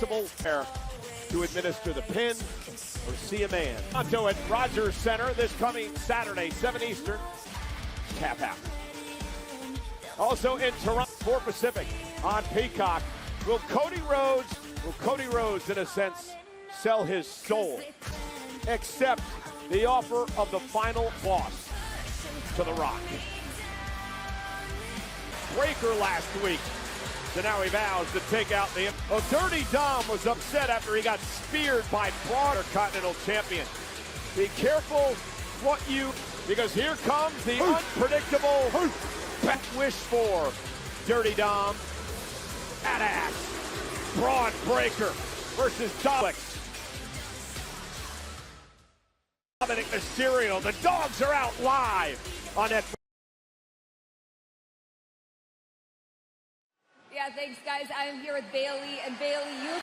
possible pair to administer the pin or see a man. Toronto at Rogers Center this coming Saturday, 7 Eastern. Tap out. Also in Toronto, 4 Pacific on Peacock. Will Cody Rhodes, in a sense, sell his soul? Accept the offer of the final boss to The Rock. Breaker last week. So now he vows to take out the... Oh, Dirty Dom was upset after he got speared by Braun, Continental Champion. Be careful what you... Because here comes the unpredictable wish for Dirty Dom. Badass. Braun Breaker versus Dominic. Dominic Mysterio. The dogs are out live on that. Yeah, thanks, guys. I am here with Bailey, and Bailey, you've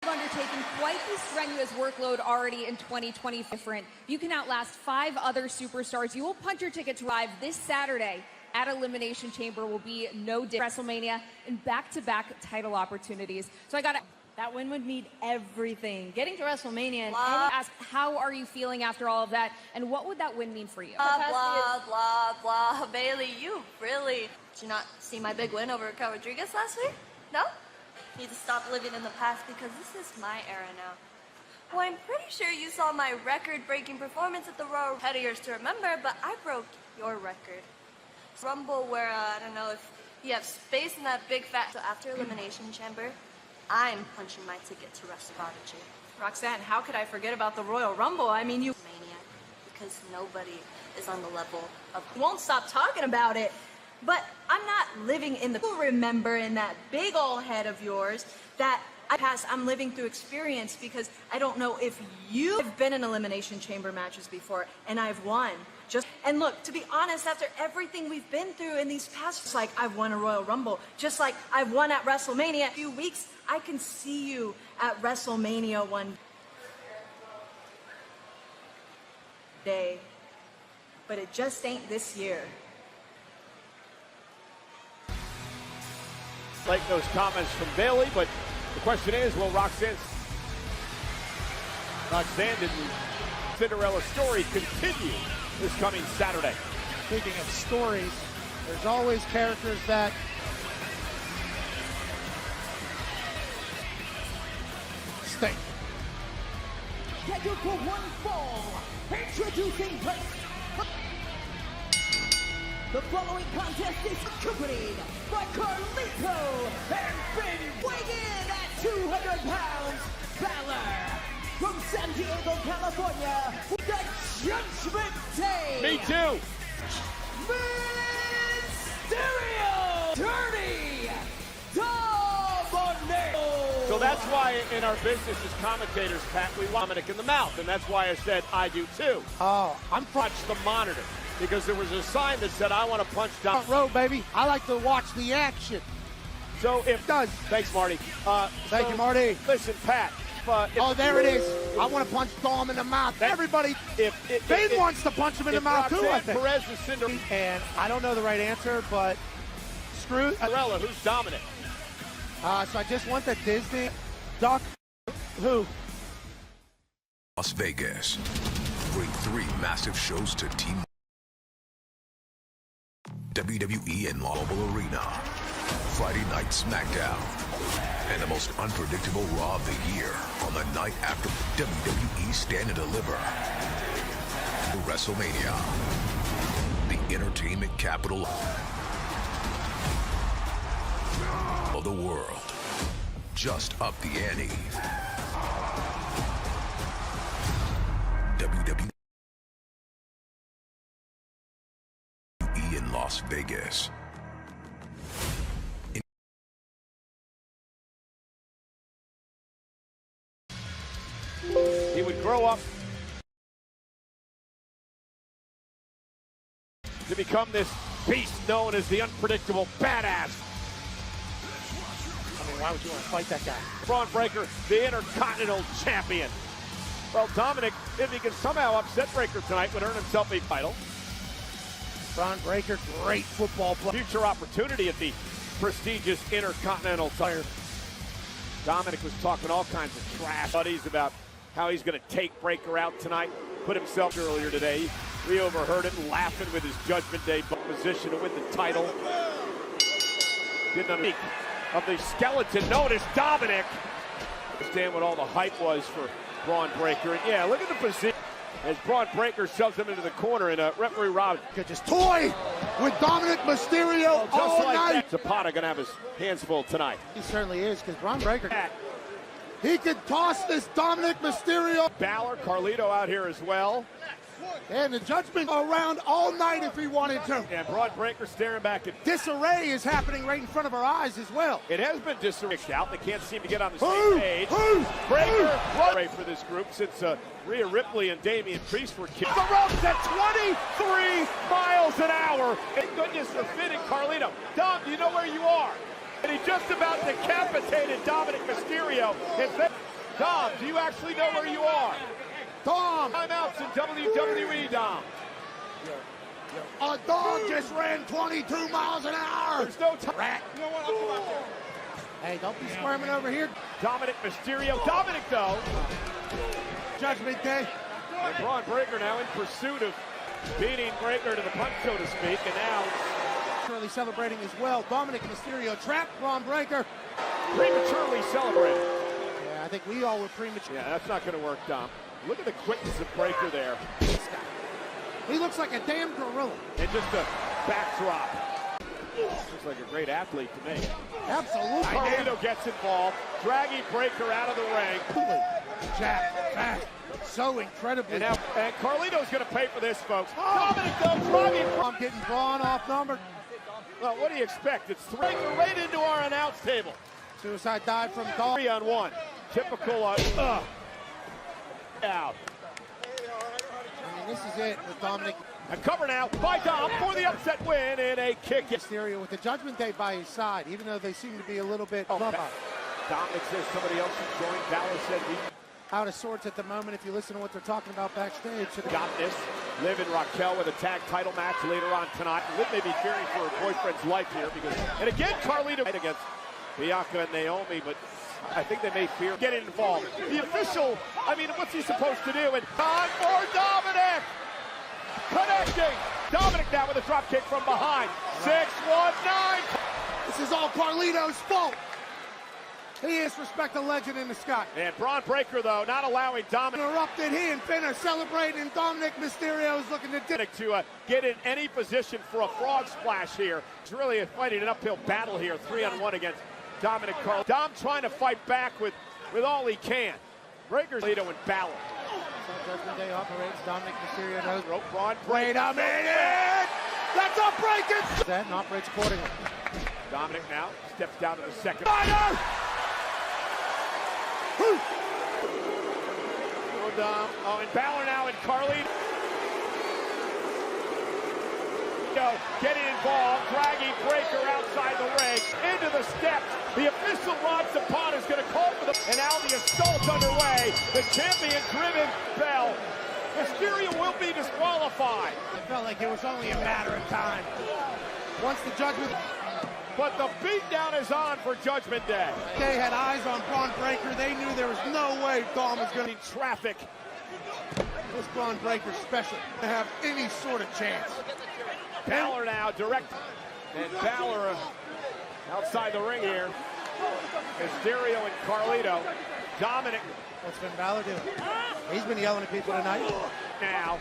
undertaken quite the strenuous workload already in 2020. Different. You can outlast 5 other superstars. You will punch your ticket to live this Saturday at Elimination Chamber. Will be no different. WrestleMania and back-to-back title opportunities. So I got to. That win would mean everything. Getting to WrestleMania and ask, how are you feeling after all of that, and what would that win mean for you? Blah, blah, blah. Bailey, you really... Did you not see my big win over Raquel Rodriguez last week? No? Need to stop living in the past because this is my era now. Well, I'm pretty sure you saw my record-breaking performance at the Royal Head of yours to remember, but I broke your record. Rumble where, I don't know if you have space in that big fat... So after Elimination Chamber, I'm punching my ticket to WrestleProdigy. Roxanne, how could I forget about the Royal Rumble? I mean, you... Maniac, because nobody is on the level of... won't stop talking about it, but I'm not living in the... Remember in that big old head of yours that I'm living through experience because I don't know if you've been in Elimination Chamber matches before, and I've won. And look, to be honest, after everything we've been through in these past, like I've won a Royal Rumble, just like I've won at WrestleMania. In a few weeks, I can see you at WrestleMania one day, but it just ain't this year. Like those comments from Bailey, but the question is, will Roxanne's Cinderella story continue this coming Saturday? Speaking of stories, there's always characters that stink. Scheduled for one fall, introducing the following contest is accompanied by Carlito and Finn, weighing in at 200 pounds, Balor. From San Diego, California, with the Judgment Day. Me too. Mysterio. Dirty Dominic. So that's why in our business as commentators, Pat, we want Dominic in the mouth, and that's why I said I do too. Oh, I'm punch the monitor because there was a sign that said I want to punch down. front row, baby. I like to watch the action. So if it does. Thanks, Marty. Thank you, Marty. Listen, Pat. Oh, there it is. I want to punch Dom in the mouth. Everybody, Finn wants to punch him in the mouth too, I think. Perez is Cinderella. And I don't know the right answer, but screw Cinderella. Who's Dominic? So I just want the Disney Duck. Who? Las Vegas. Bring 3 massive shows to Team WWE and Mobile Arena. Friday Night Smackdown. And the most unpredictable Raw of the year on the night after WWE Stand and Deliver. WrestleMania, the entertainment capital of the world. Just up the ante. WWE in Las Vegas. He would grow up to become this beast known as the unpredictable badass. I mean, why would you want to fight that guy? Braun Breaker, the Intercontinental Champion. Well, Dominic, if he can somehow upset Breaker tonight, would earn himself a title. Braun Breaker, great football player. Future opportunity at the prestigious Intercontinental title. Dominic was talking all kinds of trash buddies about how he's going to take Breaker out tonight. Put himself earlier today. We overheard him laughing with his Judgment Day position to win the title. Didn't know of the skeleton known as Dominic. Understand what all the hype was for Braun Breaker. And yeah, look at the position as Braun Breaker shoves him into the corner, and referee Rob could just toy with Dominic Mysterio all night. Zapata gonna have his hands full tonight. He certainly is, because Braun Breaker, he could toss this Dominic Mysterio. Balor, Carlito out here as well. And the Judgment around all night if he wanted to. And Braun Breaker staring back at disarray is happening right in front of our eyes as well. It has been disarray out. They can't seem to get on the same page. Breaker for this group since Rhea Ripley and Damian Priest were killed. The ropes at 23 miles an hour. Thank goodness for Finn and Carlito. Dom, do you know where you are? And he just about decapitated Dominic Mysterio. Dom, do you actually know where you are? Dom! Timeouts in WWE, Dom. A dog just ran 22 miles an hour. There's no time. Rat. You know what? I'll come out there. Hey, don't be squirming over here. Dominic Mysterio. Dominic, though. Judgment Day. And Braun Breaker now in pursuit of beating Breaker to the punch, so to speak. And now currently celebrating as well. Dominic Mysterio trapped Braun Breaker. Prematurely celebrating. Yeah, I think we all were premature. Yeah, that's not going to work, Dom. Look at the quickness of Breaker there. He looks like a damn gorilla. And just a backdrop. Looks like a great athlete to me. Absolutely. Carlito gets involved, dragging Breaker out of the ring. Jack, back. So incredibly. And Carlito's going to pay for this, folks. Dominic, though, driving. I'm getting Braun off number. Well, what do you expect? It's Breaker right into our announce table. Suicide dive from Dom. 3-on-1. Typical out. I mean, this is it with Dominic. A cover now by Dom for the upset win and a kick. Mysterio with the Judgment Day by his side, even though they seem to be a little bit Dominic says somebody else should join. Balor said out of sorts at the moment if you listen to what they're talking about backstage. Got this. Liv and Raquel with a tag title match later on tonight. Liv may be fearing for her boyfriend's life here because, and again, Carlito against Bianca and Naomi, but I think they may fear getting involved. The official, I mean, what's he supposed to do? And time for Dominic! Connecting! Dominic now with a drop kick from behind. 6-1-9! This is all Carlito's fault. He is respect the legend in the sky. And Braun Breaker, though, not allowing Dominic. Interrupted, he and Finn are celebrating, and Dominic Mysterio is looking to get in any position for a frog splash here. It's really fighting an uphill battle here, 3-on-1 against Dominic Carl. Dom trying to fight back with all he can. Breaker's Lito and Balor. So Judgment Day operates. Dominic Mysterio knows. Rope Braun. Wait a minute! That's a break! That and operates accordingly. Dominic now steps down to the second. Fire! And Balor now and Carlito. Getting involved, dragging Breaker outside the ring, into the steps. The official Rod Zapata is going to call for and now the assault underway. The champion-driven bell. Mysterio will be disqualified. It felt like it was only a matter of time. Once the Judgment... But the beatdown is on for Judgment Day. They had eyes on Braun Breaker. They knew there was no way Dom was going to traffic. This Braun Breaker special to have any sort of chance. Balor now direct. And Balor outside the ring here. Mysterio and Carlito. Dominic. What's Finn Balor doing? He's been yelling at people tonight. Now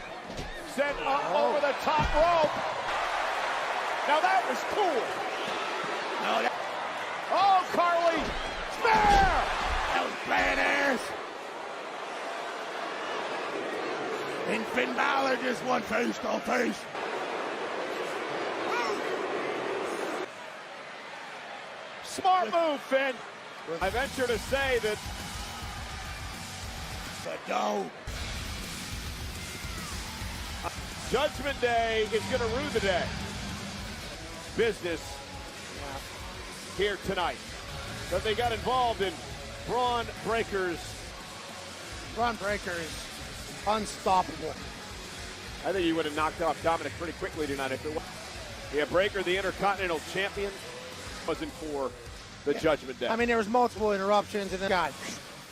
sent up over the top rope. Now that was cool. No, oh, Carly! Spare! That was badass! And Finn Balor just won face to face. Smart move, Finn. I venture to say that the dough. Judgment Day is going to rue the day. Business here tonight. But they got involved in Braun Breaker is unstoppable. I think he would have knocked off Dominic pretty quickly tonight if it was. Yeah, Breaker, the Intercontinental Champion. wasn't for the Judgment Day. I mean, there was multiple interruptions, and the guy,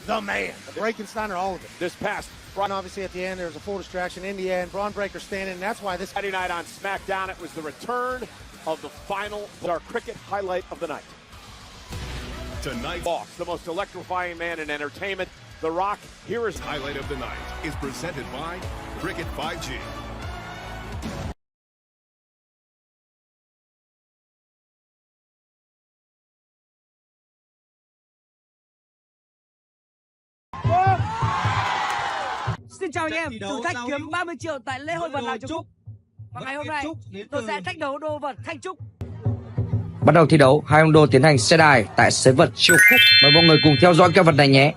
the man, Breakensteiner, all of it. This past And obviously at the end, there was a full distraction. In the end, Braun Breaker standing, and that's why this Friday night on Smackdown, it was the return of the final, our cricket highlight of the night. Tonight, Boss, the most electrifying man in entertainment, The Rock. Here is highlight of the night is presented by Cricket 5G. Xin chào anh em, thử thách kiếm 30 triệu tại lễ hội vật nào trong Trúc. Và ngày hôm nay, tôi sẽ thách đấu đô vật Thanh Trúc. Bắt đầu thi đấu, hai ông đô tiến hành xe đài tại sới vật Chiêu Khúc. Mời mọi người cùng theo dõi cái vật này nhé.